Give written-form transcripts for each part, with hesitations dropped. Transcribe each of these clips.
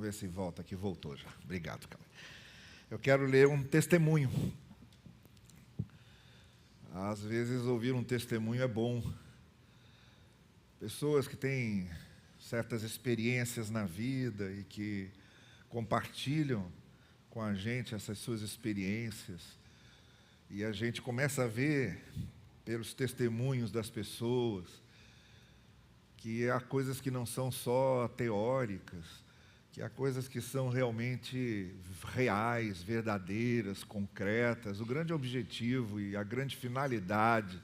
Vamos ver se volta aqui. Voltou já. Obrigado, Cauê. Eu quero ler um testemunho. Às vezes ouvir um testemunho é bom. Pessoas que têm certas experiências na vida e que compartilham com a gente essas suas experiências. E a gente começa a ver, pelos testemunhos das pessoas, que há coisas que não são só teóricas, que há coisas que são realmente reais, verdadeiras, concretas. O grande objetivo e a grande finalidade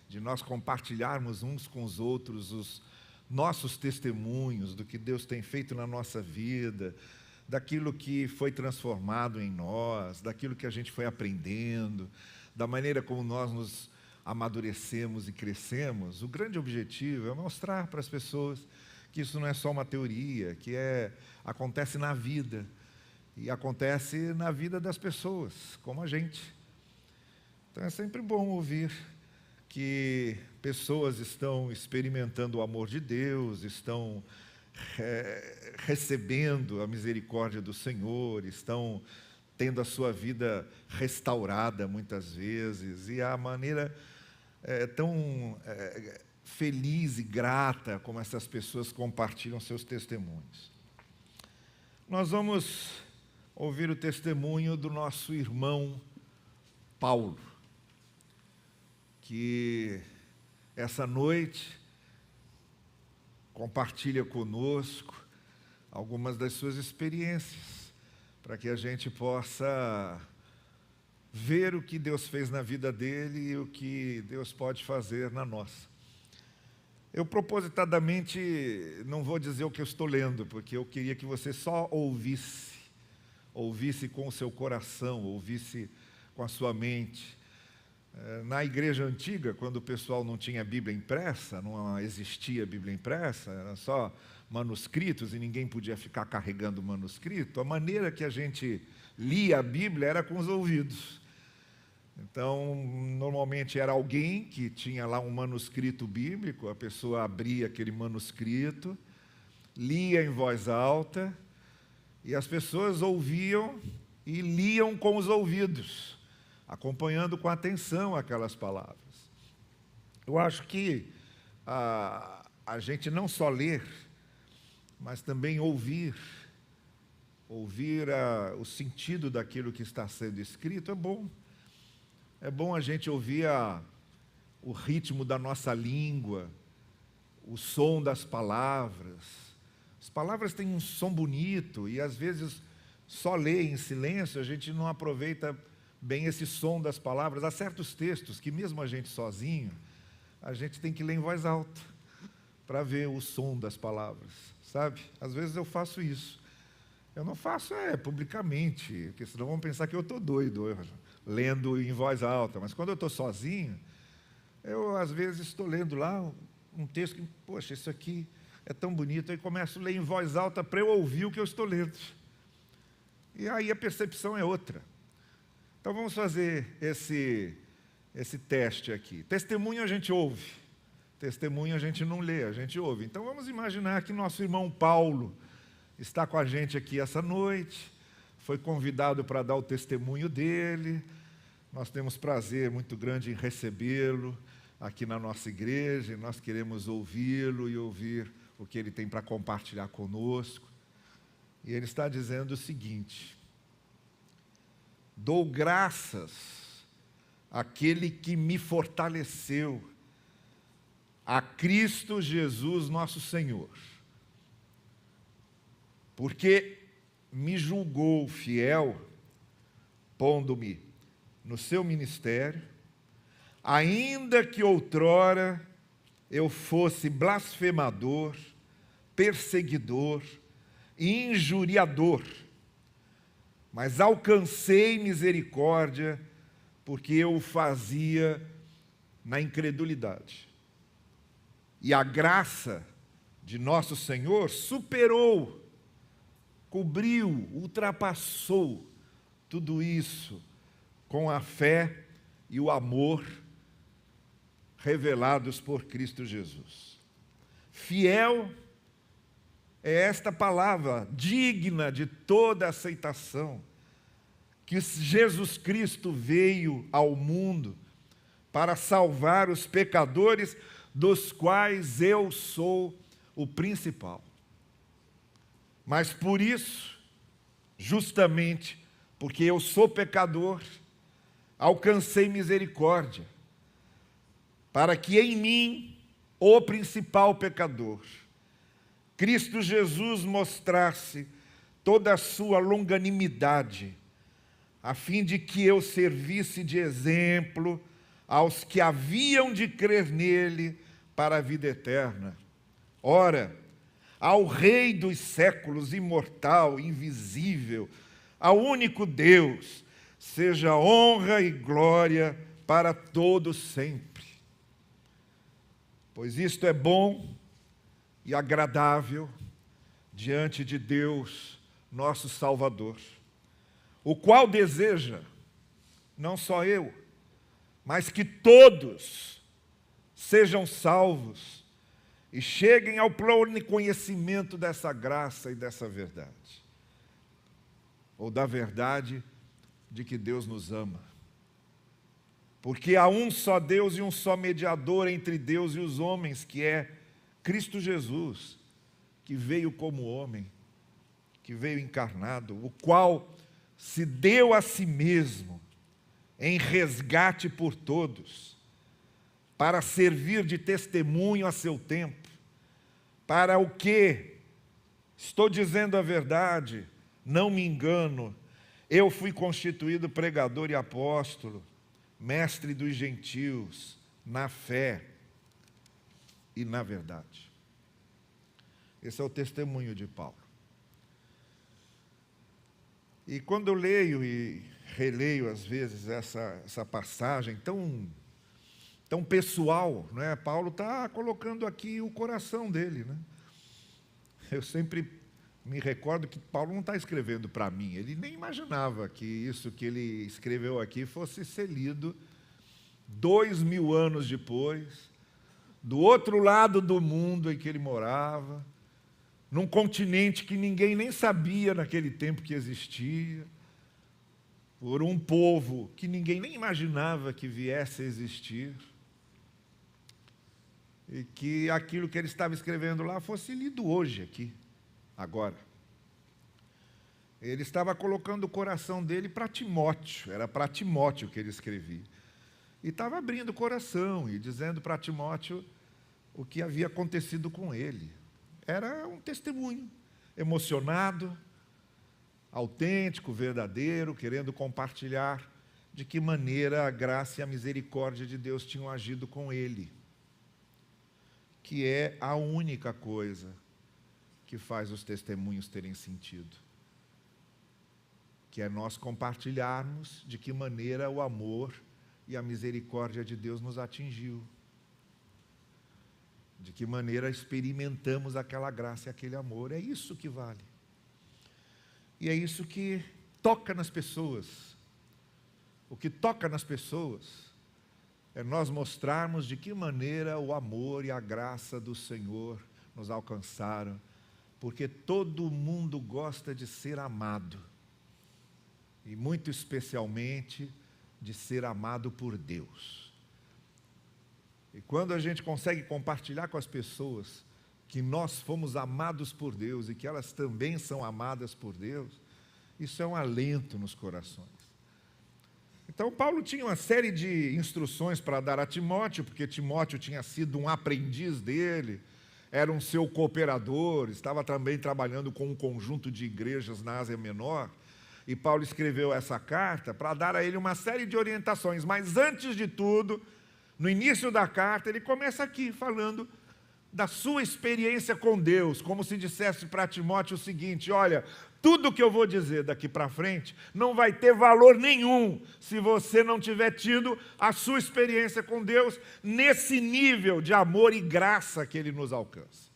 de nós compartilharmos uns com os outros os nossos testemunhos do que Deus tem feito na nossa vida, daquilo que foi transformado em nós, daquilo que a gente foi aprendendo, da maneira como nós nos amadurecemos e crescemos. O grande objetivo é mostrar para as pessoas que isso não é só uma teoria, que acontece na vida, e acontece na vida das pessoas, como a gente. Então é sempre bom ouvir que pessoas estão experimentando o amor de Deus, estão recebendo a misericórdia do Senhor, estão tendo a sua vida restaurada muitas vezes, e a maneira tão feliz e grata como essas pessoas compartilham seus testemunhos. Nós vamos ouvir o testemunho do nosso irmão Paulo, que essa noite compartilha conosco algumas das suas experiências, para que a gente possa ver o que Deus fez na vida dele e o que Deus pode fazer na nossa. Eu propositadamente não vou dizer o que eu estou lendo, porque eu queria que você só ouvisse com o seu coração, ouvisse com a sua mente. Na igreja antiga, quando o pessoal não tinha Bíblia impressa, não existia Bíblia impressa, era só manuscritos e ninguém podia ficar carregando manuscrito, a maneira que a gente lia a Bíblia era com os ouvidos. Então, normalmente era alguém que tinha lá um manuscrito bíblico, a pessoa abria aquele manuscrito, lia em voz alta, e as pessoas ouviam e liam com os ouvidos, acompanhando com atenção aquelas palavras. Eu acho que a gente não só ler, mas também ouvir o sentido daquilo que está sendo escrito é bom. É bom a gente ouvir o ritmo da nossa língua, o som das palavras. As palavras têm um som bonito e, às vezes, só ler em silêncio, a gente não aproveita bem esse som das palavras. Há certos textos que, mesmo a gente sozinho, a gente tem que ler em voz alta para ver o som das palavras, sabe? Às vezes eu faço isso. Eu não faço publicamente, porque senão vão pensar que eu estou doido, lendo em voz alta. Mas quando eu estou sozinho, eu às vezes estou lendo lá um texto que, poxa, isso aqui é tão bonito, aí começo a ler em voz alta para eu ouvir o que eu estou lendo. E aí a percepção é outra. Então vamos fazer esse teste aqui. Testemunho a gente ouve, testemunho a gente não lê, a gente ouve. Então vamos imaginar que nosso irmão Paulo está com a gente aqui essa noite, foi convidado para dar o testemunho dele. Nós temos prazer muito grande em recebê-lo aqui na nossa igreja, e nós queremos ouvi-lo e ouvir o que ele tem para compartilhar conosco. E ele está dizendo o seguinte: dou graças àquele que me fortaleceu, a Cristo Jesus nosso Senhor, porque me julgou fiel, pondo-me no seu ministério, ainda que outrora eu fosse blasfemador, perseguidor e injuriador, mas alcancei misericórdia, porque eu o fazia na incredulidade. E a graça de nosso Senhor superou, cobriu, ultrapassou tudo isso com a fé e o amor revelados por Cristo Jesus. Fiel É esta palavra, digna de toda aceitação, que Jesus Cristo veio ao mundo para salvar os pecadores, dos quais eu sou o principal. Mas por isso, justamente porque eu sou pecador, alcancei misericórdia, para que em mim, o principal pecador, Cristo Jesus mostrasse toda a sua longanimidade, a fim de que eu servisse de exemplo aos que haviam de crer nele para a vida eterna. Ora, ao Rei dos séculos, imortal, invisível, ao único Deus, seja honra e glória para todos sempre. Pois isto é bom e agradável diante de Deus, nosso Salvador, o qual deseja, não só eu, mas que todos sejam salvos e cheguem ao pleno conhecimento dessa graça e dessa verdade, ou da verdade de que Deus nos ama. Porque há um só Deus e um só mediador entre Deus e os homens, que é Cristo Jesus, que veio como homem, que veio encarnado, o qual se deu a si mesmo em resgate por todos, para servir de testemunho a seu tempo, para o que, estou dizendo a verdade, não me engano, eu fui constituído pregador e apóstolo, mestre dos gentios, na fé e na verdade. Esse é o testemunho de Paulo. E quando eu leio e releio às vezes essa passagem tão pessoal, né? Paulo está colocando aqui o coração dele, né? Eu sempre me recordo que Paulo não está escrevendo para mim, ele nem imaginava que isso que ele escreveu aqui fosse ser lido 2000 anos depois, do outro lado do mundo em que ele morava, num continente que ninguém nem sabia naquele tempo que existia, por um povo que ninguém nem imaginava que viesse a existir, e que aquilo que ele estava escrevendo lá fosse lido hoje aqui, agora. Ele estava colocando o coração dele para Timóteo, era para Timóteo que ele escrevia. E estava abrindo o coração e dizendo para Timóteo o que havia acontecido com ele. Era um testemunho emocionado, autêntico, verdadeiro, querendo compartilhar de que maneira a graça e a misericórdia de Deus tinham agido com ele, que é a única coisa que faz os testemunhos terem sentido, que é nós compartilharmos de que maneira o amor e a misericórdia de Deus nos atingiu, de que maneira experimentamos aquela graça e aquele amor. É isso que vale. E é isso que toca nas pessoas. O que toca nas pessoas é nós mostrarmos de que maneira o amor e a graça do Senhor nos alcançaram, porque todo mundo gosta de ser amado, e muito especialmente de ser amado por Deus. E quando a gente consegue compartilhar com as pessoas que nós fomos amados por Deus e que elas também são amadas por Deus, isso é um alento nos corações. Então, Paulo tinha uma série de instruções para dar a Timóteo, porque Timóteo tinha sido um aprendiz dele, era um seu cooperador, estava também trabalhando com um conjunto de igrejas na Ásia Menor, e Paulo escreveu essa carta para dar a ele uma série de orientações. Mas, antes de tudo, no início da carta, ele começa aqui falando da sua experiência com Deus, como se dissesse para Timóteo o seguinte: olha, tudo que eu vou dizer daqui para frente não vai ter valor nenhum se você não tiver tido a sua experiência com Deus nesse nível de amor e graça que Ele nos alcança.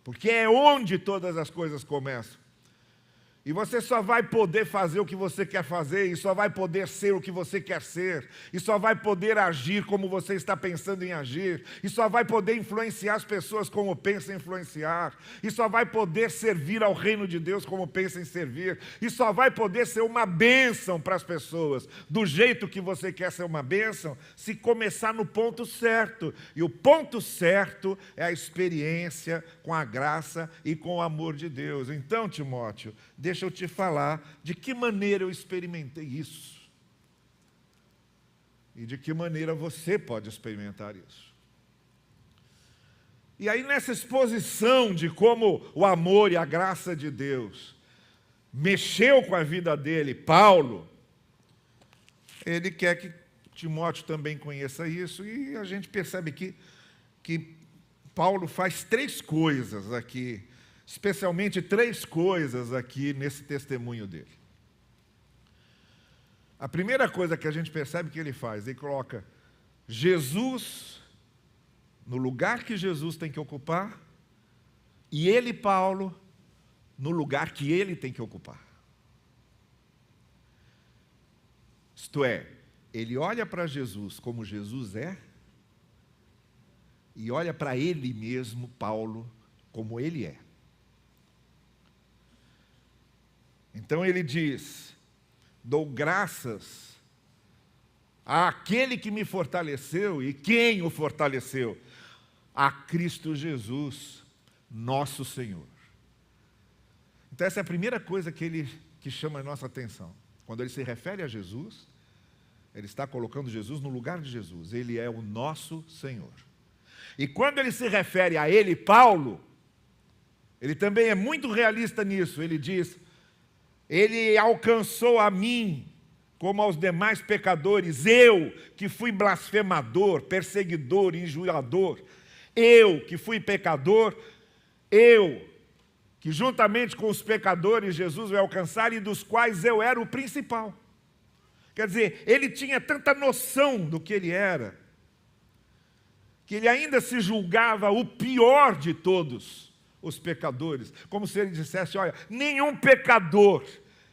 Porque é onde todas as coisas começam. E você só vai poder fazer o que você quer fazer, e só vai poder ser o que você quer ser, e só vai poder agir como você está pensando em agir, e só vai poder influenciar as pessoas como pensa em influenciar, e só vai poder servir ao reino de Deus como pensa em servir, e só vai poder ser uma bênção para as pessoas, do jeito que você quer ser uma bênção, se começar no ponto certo. E o ponto certo é a experiência com a graça e com o amor de Deus. Então, Timóteo, deixa eu te falar de que maneira eu experimentei isso. E de que maneira você pode experimentar isso. E aí, nessa exposição de como o amor e a graça de Deus mexeu com a vida dele, Paulo, ele quer que Timóteo também conheça isso, e a gente percebe que Paulo faz 3 coisas aqui, especialmente 3 coisas aqui nesse testemunho dele. A primeira coisa que a gente percebe que ele faz, ele coloca Jesus no lugar que Jesus tem que ocupar, e ele, Paulo, no lugar que ele tem que ocupar. Isto é, ele olha para Jesus como Jesus é, e olha para ele mesmo, Paulo, como ele é. Então ele diz: dou graças àquele que me fortaleceu. E quem o fortaleceu? A Cristo Jesus, nosso Senhor. Então essa é a primeira coisa que chama a nossa atenção. Quando ele se refere a Jesus, ele está colocando Jesus no lugar de Jesus. Ele é o nosso Senhor. E quando ele se refere a ele, Paulo, ele também é muito realista nisso. Ele diz: ele alcançou a mim, como aos demais pecadores, eu que fui blasfemador, perseguidor, injuriador, eu que fui pecador, eu que juntamente com os pecadores Jesus vai alcançar, e dos quais eu era o principal. Quer dizer, ele tinha tanta noção do que ele era, que ele ainda se julgava o pior de todos os pecadores, como se ele dissesse: olha, nenhum pecador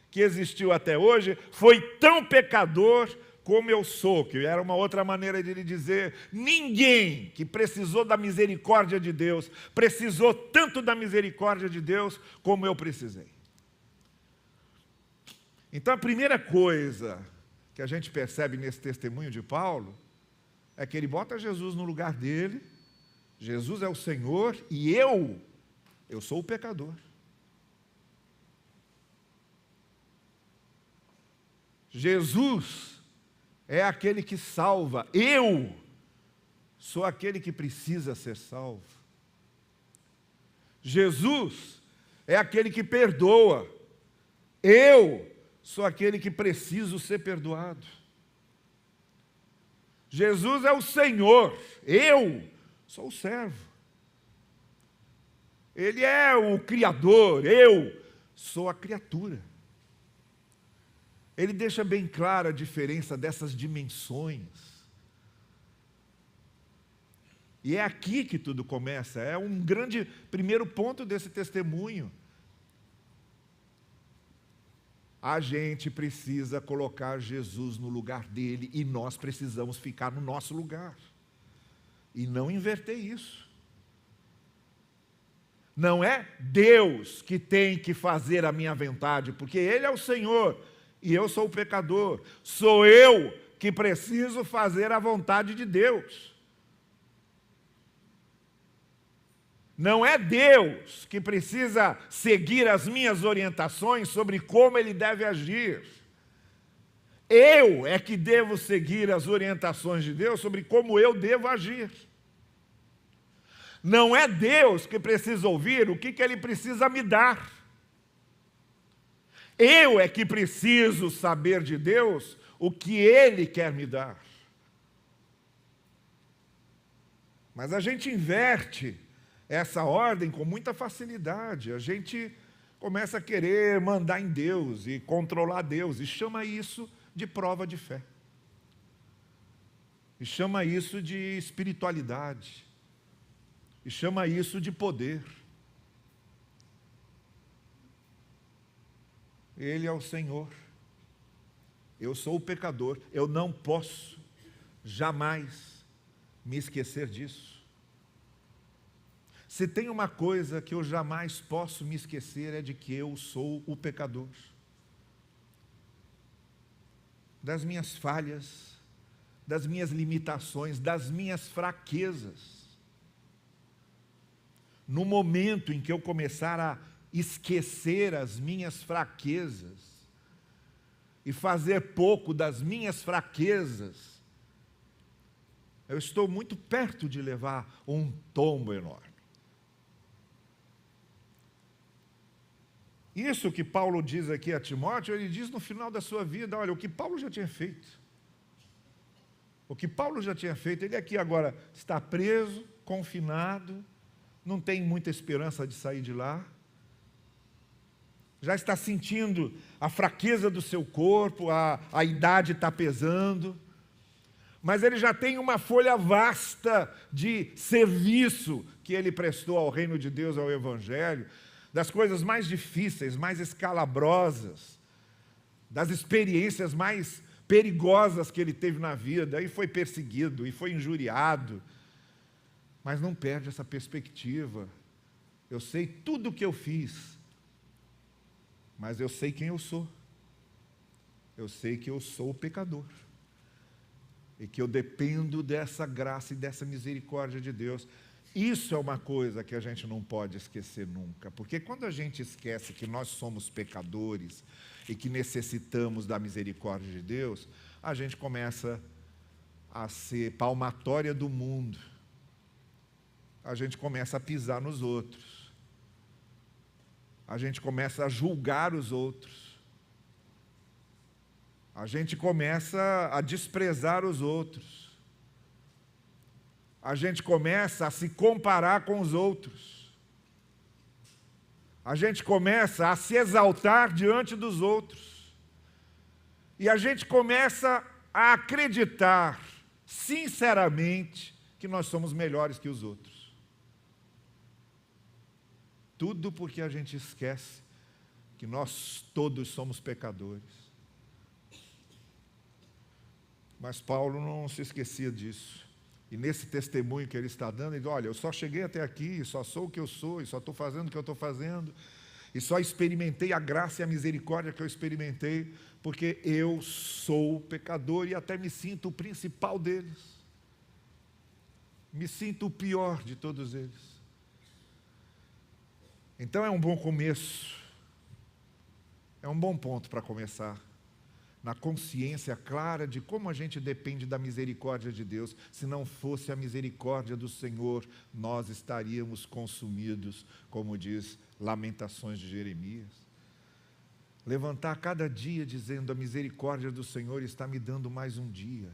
que existiu até hoje foi tão pecador como eu sou, que era uma outra maneira de ele dizer: ninguém que precisou da misericórdia de Deus, precisou tanto da misericórdia de Deus como eu precisei. Então a primeira coisa que a gente percebe nesse testemunho de Paulo é que ele bota Jesus no lugar dele. Jesus é o Senhor e eu sou o pecador. Jesus é aquele que salva, eu sou aquele que precisa ser salvo. Jesus é aquele que perdoa, eu sou aquele que preciso ser perdoado. Jesus é o Senhor, eu sou o servo. Ele é o Criador, eu sou a criatura. Ele deixa bem clara a diferença dessas dimensões. E é aqui que tudo começa, é um grande primeiro ponto desse testemunho. A gente precisa colocar Jesus no lugar dele, e nós precisamos ficar no nosso lugar. E não inverter isso. Não é Deus que tem que fazer a minha vontade, porque Ele é o Senhor e eu sou o pecador. Sou eu que preciso fazer a vontade de Deus. Não é Deus que precisa seguir as minhas orientações sobre como Ele deve agir. Eu é que devo seguir as orientações de Deus sobre como eu devo agir. Não é Deus que precisa ouvir o que Ele precisa me dar. Eu é que preciso saber de Deus o que Ele quer me dar. Mas a gente inverte essa ordem com muita facilidade. A gente começa a querer mandar em Deus e controlar Deus, e chama isso de prova de fé. E chama isso de espiritualidade. E chama isso de poder. Ele é o Senhor. Eu sou o pecador. Eu não posso jamais me esquecer disso. Se tem uma coisa que eu jamais posso me esquecer, é de que eu sou o pecador. Das minhas falhas, das minhas limitações, das minhas fraquezas. No momento em que eu começar a esquecer as minhas fraquezas e fazer pouco das minhas fraquezas, eu estou muito perto de levar um tombo enorme. Isso que Paulo diz aqui a Timóteo, ele diz no final da sua vida, olha, o que Paulo já tinha feito. O que Paulo já tinha feito, ele aqui agora está preso, confinado, não tem muita esperança de sair de lá, já está sentindo a fraqueza do seu corpo, a idade está pesando, mas ele já tem uma folha vasta de serviço que ele prestou ao reino de Deus, ao Evangelho, das coisas mais difíceis, mais escalabrosas, das experiências mais perigosas que ele teve na vida, e foi perseguido, e foi injuriado, mas não perde essa perspectiva. Eu sei tudo o que eu fiz, mas eu sei quem eu sou. Eu sei que eu sou o pecador, e que eu dependo dessa graça e dessa misericórdia de Deus. Isso é uma coisa que a gente não pode esquecer nunca, porque quando a gente esquece que nós somos pecadores e que necessitamos da misericórdia de Deus, a gente começa a ser palmatória do mundo, a gente começa a pisar nos outros, a gente começa a julgar os outros, a gente começa a desprezar os outros, a gente começa a se comparar com os outros, a gente começa a se exaltar diante dos outros, e a gente começa a acreditar, sinceramente, que nós somos melhores que os outros. Tudo porque a gente esquece que nós todos somos pecadores. Mas Paulo não se esquecia disso. E nesse testemunho que ele está dando, ele diz, olha, eu só cheguei até aqui, só sou o que eu sou, e só estou fazendo o que eu estou fazendo, e só experimentei a graça e a misericórdia que eu experimentei, porque eu sou pecador e até me sinto o principal deles. Me sinto o pior de todos eles. Então é um bom começo, é um bom ponto para começar, na consciência clara de como a gente depende da misericórdia de Deus. Se não fosse a misericórdia do Senhor, nós estaríamos consumidos, como diz Lamentações de Jeremias. Levantar cada dia dizendo, a misericórdia do Senhor está me dando mais um dia.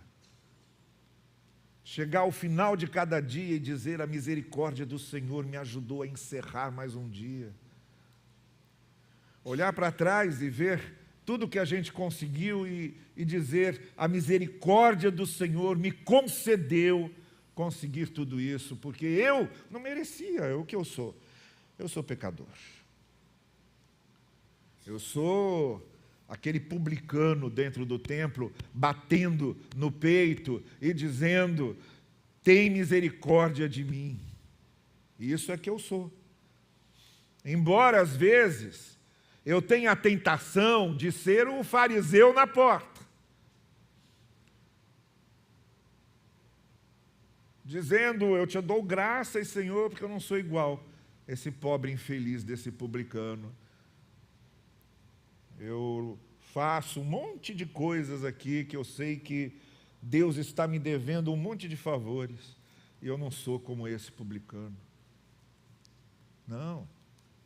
Chegar ao final de cada dia e dizer, a misericórdia do Senhor me ajudou a encerrar mais um dia. Olhar para trás e ver tudo que a gente conseguiu e dizer, a misericórdia do Senhor me concedeu conseguir tudo isso, porque eu não merecia, é o que eu sou. Eu sou pecador. Eu sou aquele publicano dentro do templo, batendo no peito e dizendo, tem misericórdia de mim. Isso é que eu sou. Embora às vezes eu tenho a tentação de ser o fariseu na porta, dizendo, eu te dou graças, Senhor, porque eu não sou igual esse pobre infeliz desse publicano. Eu faço um monte de coisas aqui que eu sei que Deus está me devendo um monte de favores, e eu não sou como esse publicano. Não,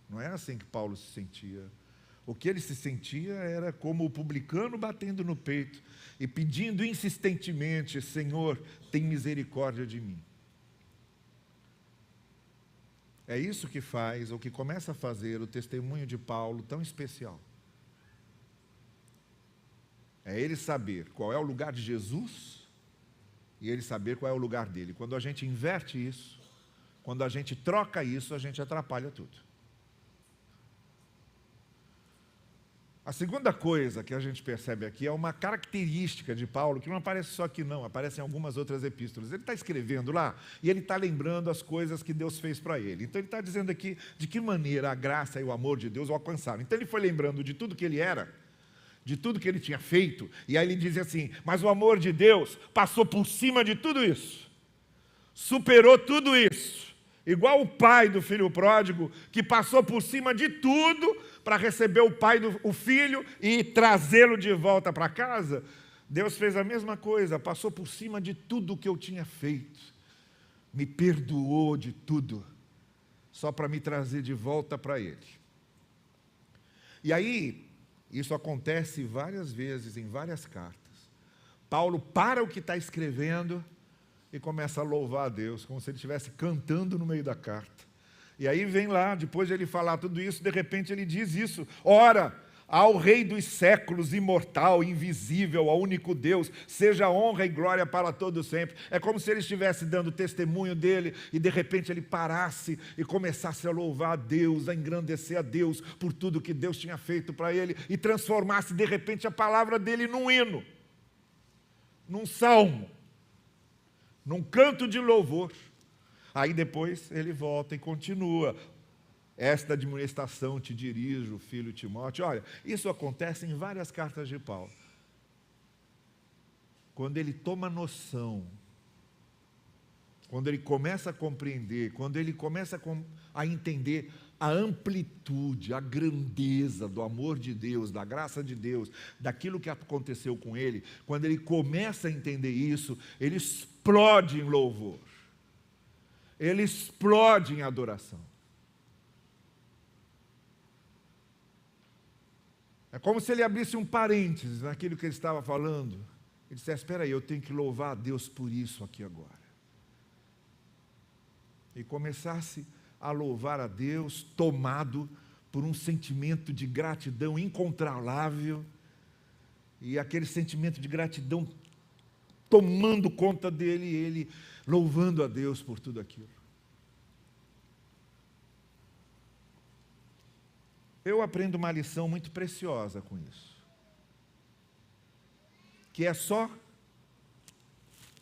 não é assim que Paulo se sentia. O que ele se sentia era como o publicano batendo no peito e pedindo insistentemente, Senhor, tem misericórdia de mim. É isso que faz, ou que começa a fazer, o testemunho de Paulo tão especial. É ele saber qual é o lugar de Jesus e ele saber qual é o lugar dele. Quando a gente inverte isso, quando a gente troca isso, a gente atrapalha tudo. A segunda coisa que a gente percebe aqui é uma característica de Paulo, que não aparece só aqui não, aparece em algumas outras epístolas. Ele está escrevendo lá e ele está lembrando as coisas que Deus fez para ele. Então ele está dizendo aqui de que maneira a graça e o amor de Deus o alcançaram. Então ele foi lembrando de tudo que ele era, de tudo que ele tinha feito, e aí ele diz assim, mas o amor de Deus passou por cima de tudo isso, superou tudo isso, igual o pai do filho pródigo, que passou por cima de tudo para receber o filho e trazê-lo de volta para casa. Deus fez a mesma coisa, passou por cima de tudo que eu tinha feito, me perdoou de tudo, só para me trazer de volta para Ele. E aí, isso acontece várias vezes, em várias cartas. Paulo para o que está escrevendo e começa a louvar a Deus, como se ele estivesse cantando no meio da carta. E aí vem lá, depois de ele falar tudo isso, de repente ele diz isso. Ora, ao Rei dos séculos, imortal, invisível, ao único Deus, seja honra e glória para todos sempre. É como se ele estivesse dando testemunho dele e de repente ele parasse e começasse a louvar a Deus, a engrandecer a Deus por tudo que Deus tinha feito para ele e transformasse de repente a palavra dele num hino, num salmo, num canto de louvor. Aí depois ele volta e continua. Esta admoestação te dirijo, filho Timóteo. Olha, isso acontece em várias cartas de Paulo. Quando ele toma noção, quando ele começa a compreender, quando ele começa a entender a amplitude, a grandeza do amor de Deus, da graça de Deus, daquilo que aconteceu com ele, quando ele começa a entender isso, ele explode em louvor. Ele explode em adoração. É como se ele abrisse um parênteses naquilo que ele estava falando. Ele dissesse, espera aí, eu tenho que louvar a Deus por isso aqui agora. E começasse a louvar a Deus, tomado por um sentimento de gratidão incontrolável, e aquele sentimento de gratidão tomando conta dele, e ele louvando a Deus por tudo aquilo. Eu aprendo uma lição muito preciosa com isso, que é só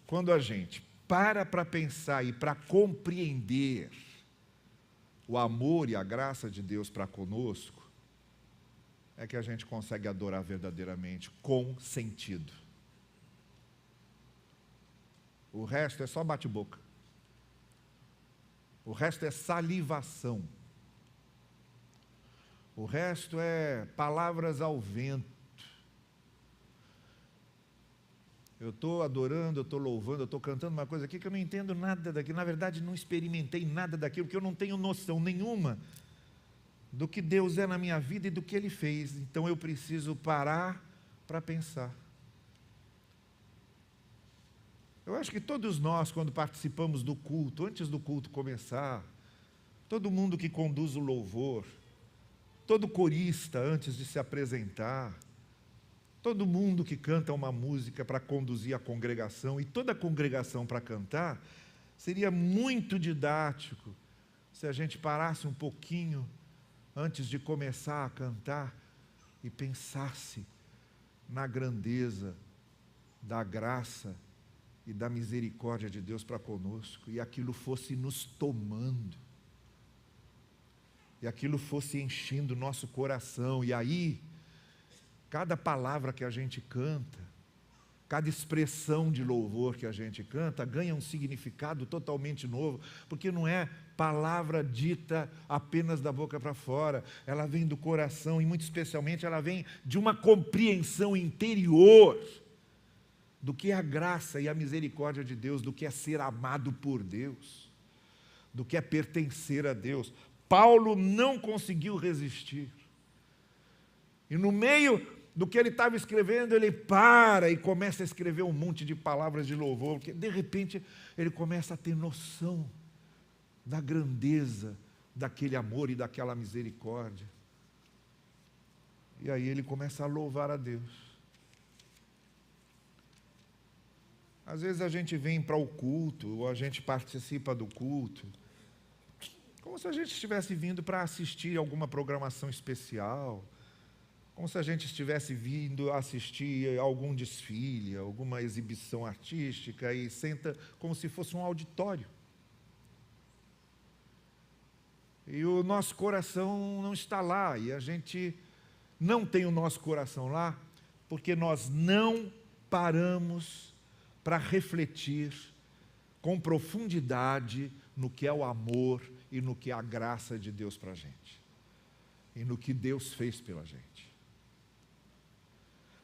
quando a gente para pensar e para compreender o amor e a graça de Deus para conosco, é que a gente consegue adorar verdadeiramente, com sentido. O resto é só bate-boca. O resto é salivação. O resto é palavras ao vento. Eu estou adorando, eu estou louvando, eu estou cantando uma coisa aqui que eu não entendo nada daquilo. Na verdade, não experimentei nada daquilo, porque eu não tenho noção nenhuma do que Deus é na minha vida e do que Ele fez. Então eu preciso parar para pensar. Eu acho que todos nós, quando participamos do culto, antes do culto começar, todo mundo que conduz o louvor, todo corista antes de se apresentar, todo mundo que canta uma música para conduzir a congregação e toda a congregação para cantar, seria muito didático se a gente parasse um pouquinho antes de começar a cantar e pensasse na grandeza da graça e da misericórdia de Deus para conosco, e aquilo fosse nos tomando, e aquilo fosse enchendo o nosso coração, e aí, cada palavra que a gente canta, cada expressão de louvor que a gente canta, ganha um significado totalmente novo, porque não é palavra dita apenas da boca para fora, ela vem do coração, e muito especialmente ela vem de uma compreensão interior, do que é a graça e a misericórdia de Deus, do que é ser amado por Deus, do que é pertencer a Deus. Paulo não conseguiu resistir. E no meio do que ele estava escrevendo, ele para e começa a escrever um monte de palavras de louvor, porque de repente ele começa a ter noção da grandeza daquele amor e daquela misericórdia. E aí ele começa a louvar a Deus. Às vezes a gente vem para o culto, ou a gente participa do culto, como se a gente estivesse vindo para assistir alguma programação especial, como se a gente estivesse vindo assistir a algum desfile, alguma exibição artística e senta como se fosse um auditório. E o nosso coração não está lá, e a gente não tem o nosso coração lá, porque nós não paramos para refletir com profundidade no que é o amor e no que é a graça de Deus para a gente, e no que Deus fez pela gente.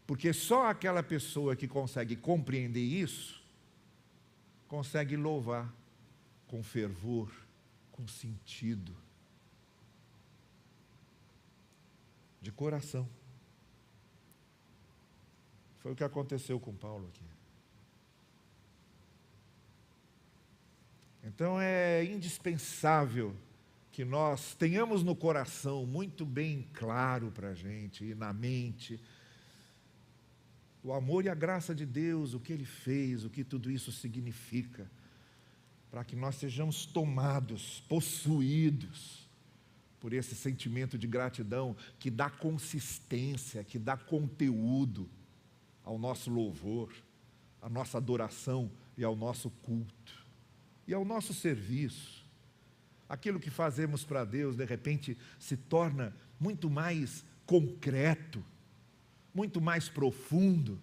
Porque só aquela pessoa que consegue compreender isso, consegue louvar com fervor, com sentido, de coração. Foi o que aconteceu com Paulo aqui. Então é indispensável que nós tenhamos no coração muito bem claro para a gente e na mente o amor e a graça de Deus, o que Ele fez, o que tudo isso significa, para que nós sejamos tomados, possuídos por esse sentimento de gratidão que dá consistência, que dá conteúdo ao nosso louvor, à nossa adoração e ao nosso culto, e ao nosso serviço. Aquilo que fazemos para Deus, de repente, se torna muito mais concreto, muito mais profundo,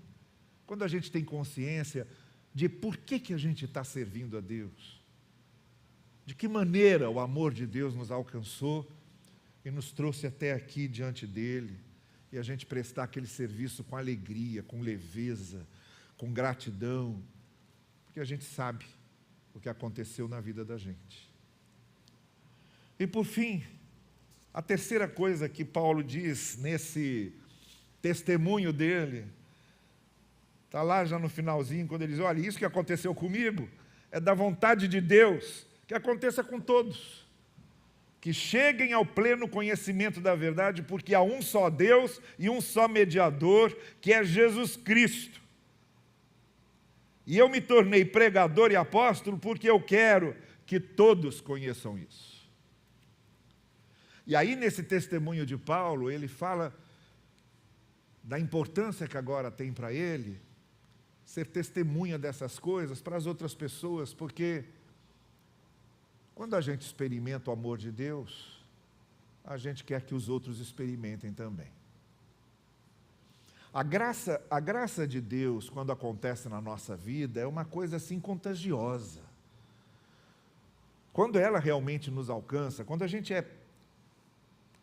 quando a gente tem consciência de por que a gente está servindo a Deus, de que maneira o amor de Deus nos alcançou e nos trouxe até aqui diante dEle, e a gente prestar aquele serviço com alegria, com leveza, com gratidão, porque a gente sabe o que aconteceu na vida da gente. E por fim, a terceira coisa que Paulo diz nesse testemunho dele, está lá já no finalzinho, quando ele diz, olha, isso que aconteceu comigo, é da vontade de Deus, que aconteça com todos, que cheguem ao pleno conhecimento da verdade, porque há um só Deus e um só mediador, que é Jesus Cristo. E eu me tornei pregador e apóstolo porque eu quero que todos conheçam isso. E aí, nesse testemunho de Paulo, ele fala da importância que agora tem para ele ser testemunha dessas coisas para as outras pessoas, porque quando a gente experimenta o amor de Deus, a gente quer que os outros experimentem também. A graça de Deus, quando acontece na nossa vida, é uma coisa assim contagiosa. Quando ela realmente nos alcança, quando a gente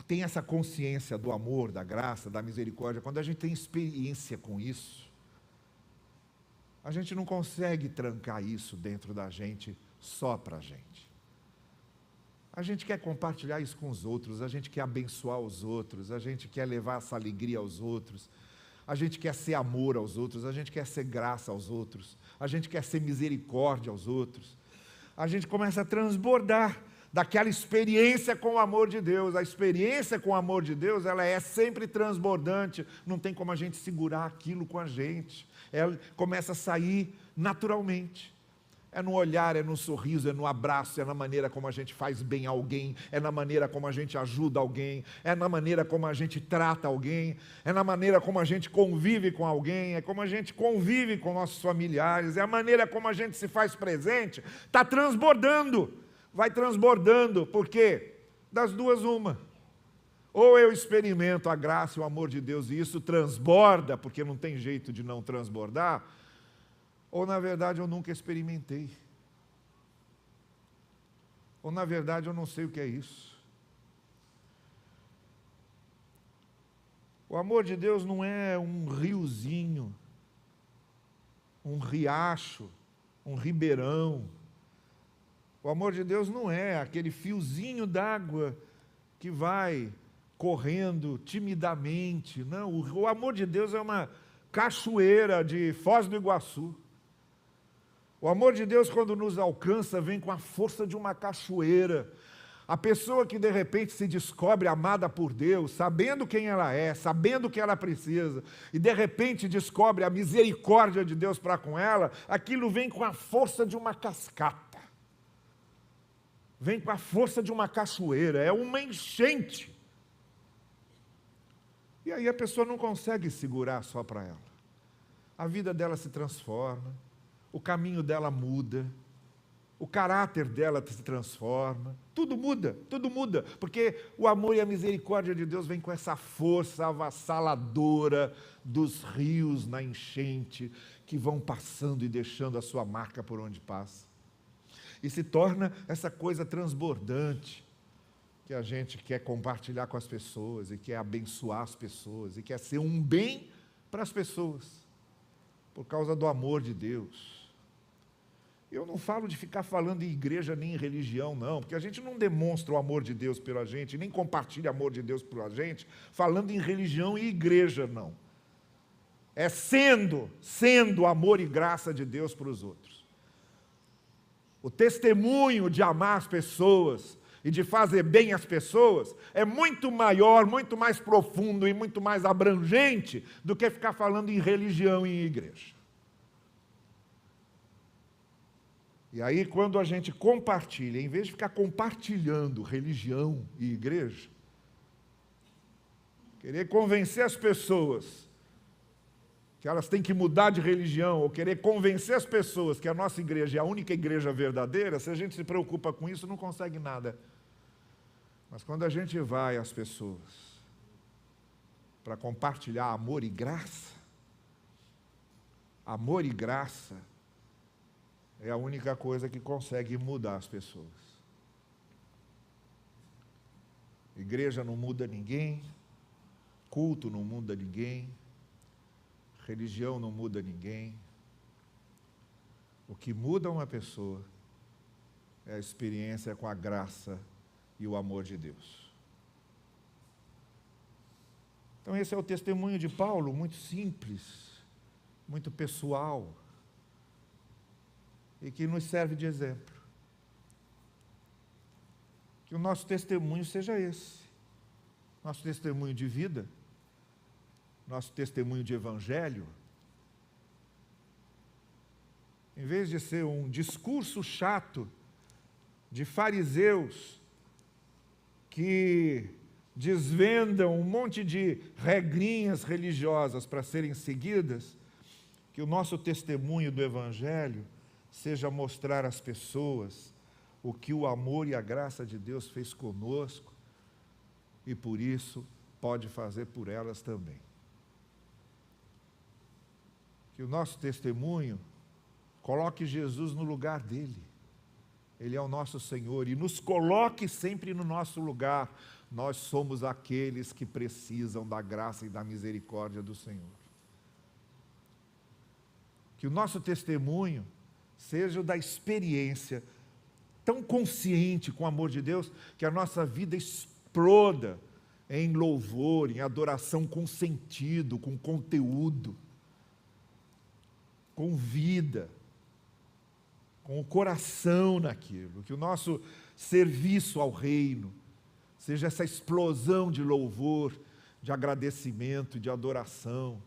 tem essa consciência do amor, da graça, da misericórdia, quando a gente tem experiência com isso, a gente não consegue trancar isso dentro da gente só para a gente. A gente quer compartilhar isso com os outros, a gente quer abençoar os outros, a gente quer levar essa alegria aos outros, a gente quer ser amor aos outros, a gente quer ser graça aos outros, a gente quer ser misericórdia aos outros. A gente começa a transbordar daquela experiência com o amor de Deus. A experiência com o amor de Deus, ela é sempre transbordante, não tem como a gente segurar aquilo com a gente. Ela começa a sair naturalmente. É no olhar, é no sorriso, é no abraço, é na maneira como a gente faz bem a alguém, é na maneira como a gente ajuda alguém, é na maneira como a gente trata alguém, é na maneira como a gente convive com alguém, é como a gente convive com nossos familiares, é a maneira como a gente se faz presente. Está transbordando. Vai transbordando, porque das duas uma. Ou eu experimento a graça e o amor de Deus e isso transborda, porque não tem jeito de não transbordar, ou na verdade eu nunca experimentei. Ou na verdade eu não sei o que é isso. O amor de Deus não é um riozinho, um riacho, um ribeirão. O amor de Deus não é aquele fiozinho d'água que vai correndo timidamente. Não, o amor de Deus é uma cachoeira de Foz do Iguaçu. O amor de Deus, quando nos alcança, vem com a força de uma cachoeira. A pessoa que de repente se descobre amada por Deus, sabendo quem ela é, sabendo o que ela precisa, e de repente descobre a misericórdia de Deus para com ela, aquilo vem com a força de uma cascata. Vem com a força de uma cachoeira, é uma enchente. E aí a pessoa não consegue segurar só para ela. A vida dela se transforma, o caminho dela muda, o caráter dela se transforma, tudo muda, porque o amor e a misericórdia de Deus vem com essa força avassaladora dos rios na enchente, que vão passando e deixando a sua marca por onde passa. E se torna essa coisa transbordante, que a gente quer compartilhar com as pessoas, e quer abençoar as pessoas, e quer ser um bem para as pessoas, por causa do amor de Deus. Eu não falo de ficar falando em igreja nem em religião, não, porque a gente não demonstra o amor de Deus pela gente, nem compartilha o amor de Deus pela gente, falando em religião e igreja, não. É sendo amor e graça de Deus para os outros. O testemunho de amar as pessoas e de fazer bem às pessoas é muito maior, muito mais profundo e muito mais abrangente do que ficar falando em religião e em igreja. E aí, quando a gente compartilha, em vez de ficar compartilhando religião e igreja, querer convencer as pessoas que elas têm que mudar de religião, ou querer convencer as pessoas que a nossa igreja é a única igreja verdadeira, se a gente se preocupa com isso, não consegue nada. Mas quando a gente vai às pessoas para compartilhar amor e graça é a única coisa que consegue mudar as pessoas. Igreja não muda ninguém, culto não muda ninguém, religião não muda ninguém. O que muda uma pessoa é a experiência com a graça e o amor de Deus. Então esse é o testemunho de Paulo, muito simples, muito pessoal, e que nos serve de exemplo. Que o nosso testemunho seja esse, nosso testemunho de vida, nosso testemunho de evangelho, em vez de ser um discurso chato de fariseus que desvendam um monte de regrinhas religiosas para serem seguidas, que o nosso testemunho do evangelho seja mostrar às pessoas o que o amor e a graça de Deus fez conosco e por isso pode fazer por elas também. Que o nosso testemunho coloque Jesus no lugar dele. Ele é o nosso Senhor e nos coloque sempre no nosso lugar. Nós somos aqueles que precisam da graça e da misericórdia do Senhor. Que o nosso testemunho seja o da experiência tão consciente com o amor de Deus, que a nossa vida exploda em louvor, em adoração com sentido, com conteúdo, com vida, com o coração naquilo. Que o nosso serviço ao reino seja essa explosão de louvor, de agradecimento, de adoração.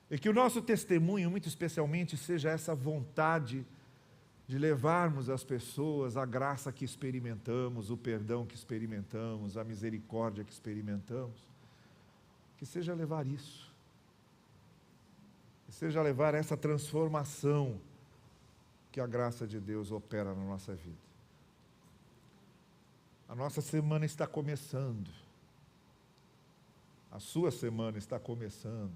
E que o nosso testemunho, muito especialmente, seja essa vontade de levarmos às pessoas a graça que experimentamos, o perdão que experimentamos, a misericórdia que experimentamos. Que seja levar isso. Que seja levar essa transformação que a graça de Deus opera na nossa vida. A nossa semana está começando. A sua semana está começando.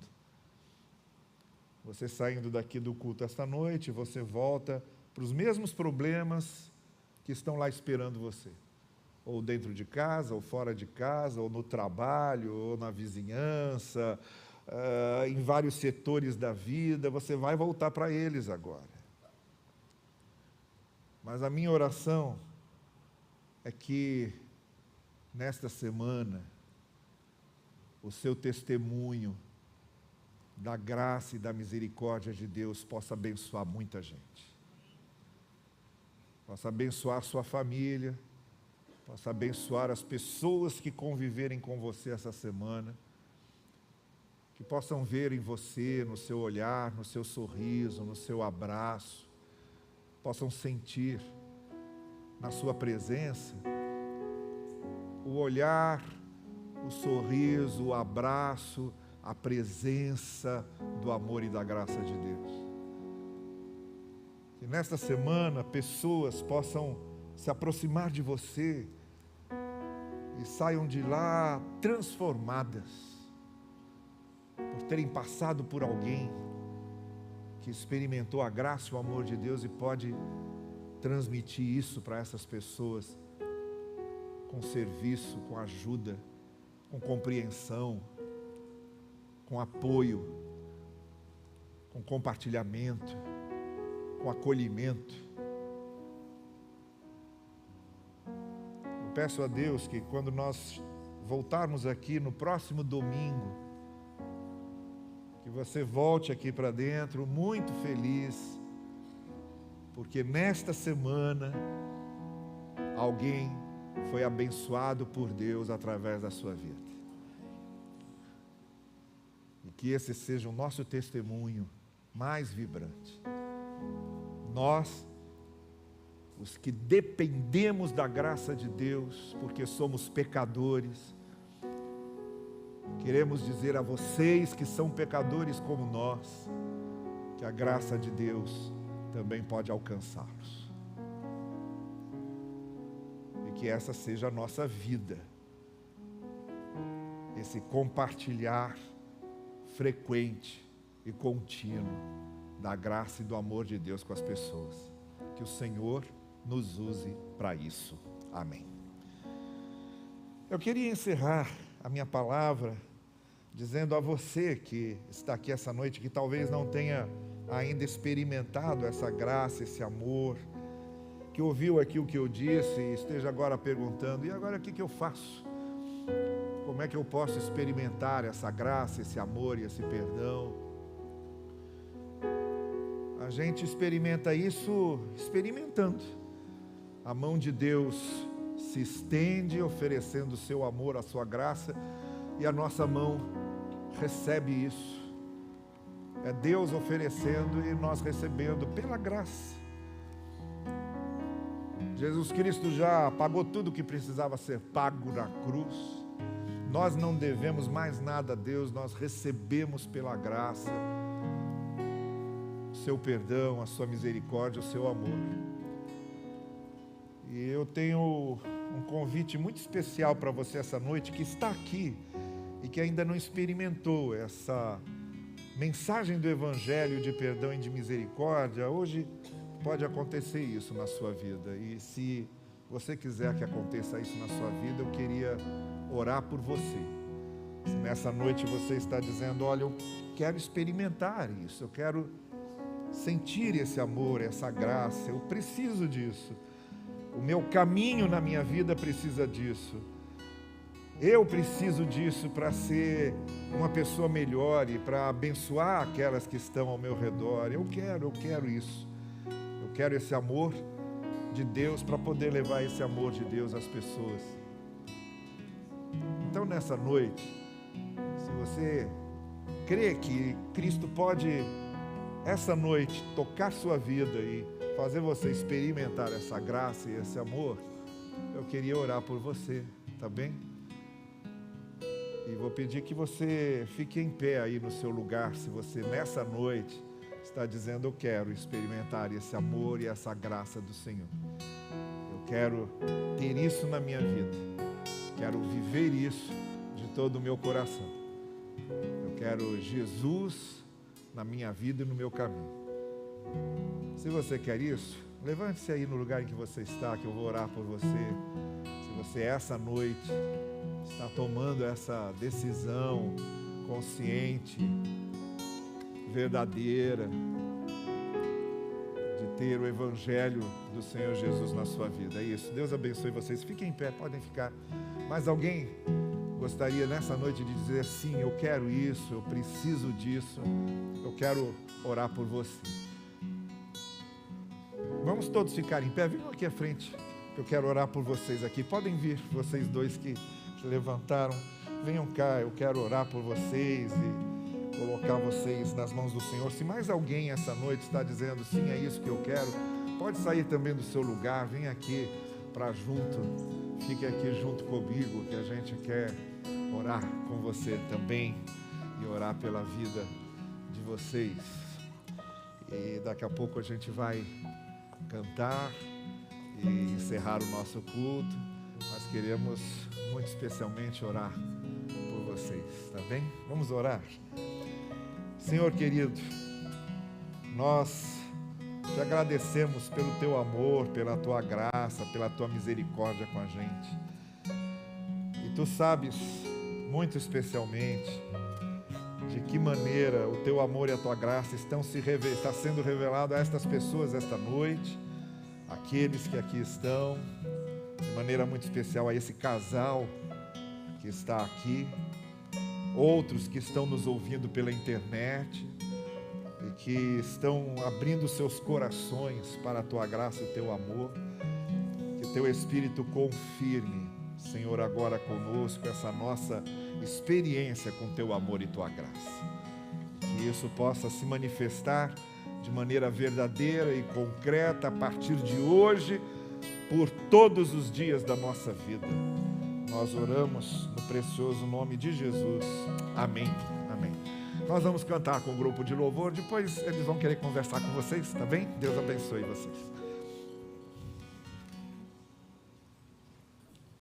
Você saindo daqui do culto esta noite, você volta para os mesmos problemas que estão lá esperando você. Ou dentro de casa, ou fora de casa, ou no trabalho, ou na vizinhança, em vários setores da vida, você vai voltar para eles agora. Mas a minha oração é que, nesta semana, o seu testemunho da graça e da misericórdia de Deus possa abençoar muita gente. Possa abençoar a sua família, possa abençoar as pessoas que conviverem com você essa semana, que possam ver em você, no seu olhar, no seu sorriso, no seu abraço, possam sentir na sua presença o olhar o sorriso, o abraço, a presença do amor e da graça de Deus. Que nesta semana pessoas possam se aproximar de você e saiam de lá transformadas por terem passado por alguém que experimentou a graça e o amor de Deus e pode transmitir isso para essas pessoas com serviço, com ajuda, com compreensão, com apoio, com compartilhamento, com acolhimento. Eu peço a Deus que quando nós voltarmos aqui no próximo domingo, que você volte aqui para dentro muito feliz, porque nesta semana alguém foi abençoado por Deus através da sua vida. E que esse seja o nosso testemunho mais vibrante. Nós, os que dependemos da graça de Deus, porque somos pecadores, queremos dizer a vocês que são pecadores como nós, que a graça de Deus também pode alcançá-los. E que essa seja a nossa vida, esse compartilhar frequente e contínuo da graça e do amor de Deus com as pessoas. Que o Senhor nos use para isso. Amém. Eu queria encerrar a minha palavra dizendo a você que está aqui essa noite, que talvez não tenha ainda experimentado essa graça, esse amor, que ouviu aqui o que eu disse e esteja agora perguntando: e agora o que eu faço? Como é que eu posso experimentar essa graça, esse amor e esse perdão? A gente experimenta isso experimentando. A mão de Deus se estende oferecendo o seu amor, a sua graça, e a nossa mão recebe isso. É Deus oferecendo e nós recebendo pela graça. Jesus Cristo já pagou tudo o que precisava ser pago na cruz. Nós não devemos mais nada a Deus, nós recebemos pela graça o seu perdão, a sua misericórdia, o seu amor. E eu tenho um convite muito especial para você essa noite, que está aqui e que ainda não experimentou essa mensagem do Evangelho de perdão e de misericórdia. Hoje pode acontecer isso na sua vida, e se você quiser que aconteça isso na sua vida, eu queria orar por você. Se nessa noite você está dizendo: olha, eu quero experimentar isso, eu quero sentir esse amor, essa graça, eu preciso disso, o meu caminho na minha vida precisa disso, eu preciso disso para ser uma pessoa melhor e para abençoar aquelas que estão ao meu redor. Eu quero isso, eu quero esse amor de Deus para poder levar esse amor de Deus às pessoas. Então nessa noite, se você crê que Cristo pode essa noite tocar sua vida e fazer você experimentar essa graça e esse amor, eu queria orar por você, tá bem? E vou pedir que você fique em pé aí no seu lugar, se você nessa noite está dizendo: eu quero experimentar esse amor e essa graça do Senhor. Eu quero ter isso na minha vida, quero viver isso de todo o meu coração. Eu quero Jesus na minha vida e no meu caminho. Se você quer isso, levante-se aí no lugar em que você está, que eu vou orar por você. Se você essa noite está tomando essa decisão consciente, verdadeira, de ter o Evangelho do Senhor Jesus na sua vida. É isso. Deus abençoe vocês. Fiquem em pé, podem ficar. Mas alguém gostaria nessa noite de dizer: sim, eu quero isso, eu preciso disso, eu quero orar por você. Vamos todos ficar em pé. Venham aqui à frente, que eu quero orar por vocês aqui. Podem vir, vocês dois que se levantaram. Venham cá, eu quero orar por vocês e colocar vocês nas mãos do Senhor. Se mais alguém essa noite está dizendo: sim, é isso que eu quero, pode sair também do seu lugar. Vem aqui para junto, fique aqui junto comigo, que a gente quer orar com você também e orar pela vida de vocês. E daqui a pouco a gente vai cantar e encerrar o nosso culto. Nós queremos muito especialmente orar por vocês, tá bem? Vamos orar. Senhor querido, nós te agradecemos pelo teu amor, pela tua graça, pela tua misericórdia com a gente. E tu sabes muito especialmente de que maneira o teu amor e a tua graça está sendo revelado a estas pessoas esta noite, aqueles que aqui estão, de maneira muito especial a esse casal que está aqui, outros que estão nos ouvindo pela internet e que estão abrindo seus corações para a tua graça e o teu amor. Que teu Espírito confirme, Senhor, agora conosco essa nossa experiência com teu amor e tua graça. Que isso possa se manifestar de maneira verdadeira e concreta a partir de hoje, por todos os dias da nossa vida. Nós oramos no precioso nome de Jesus. Amém. Amém. Nós vamos cantar com o grupo de louvor, depois eles vão querer conversar com vocês, tá bem? Deus abençoe vocês.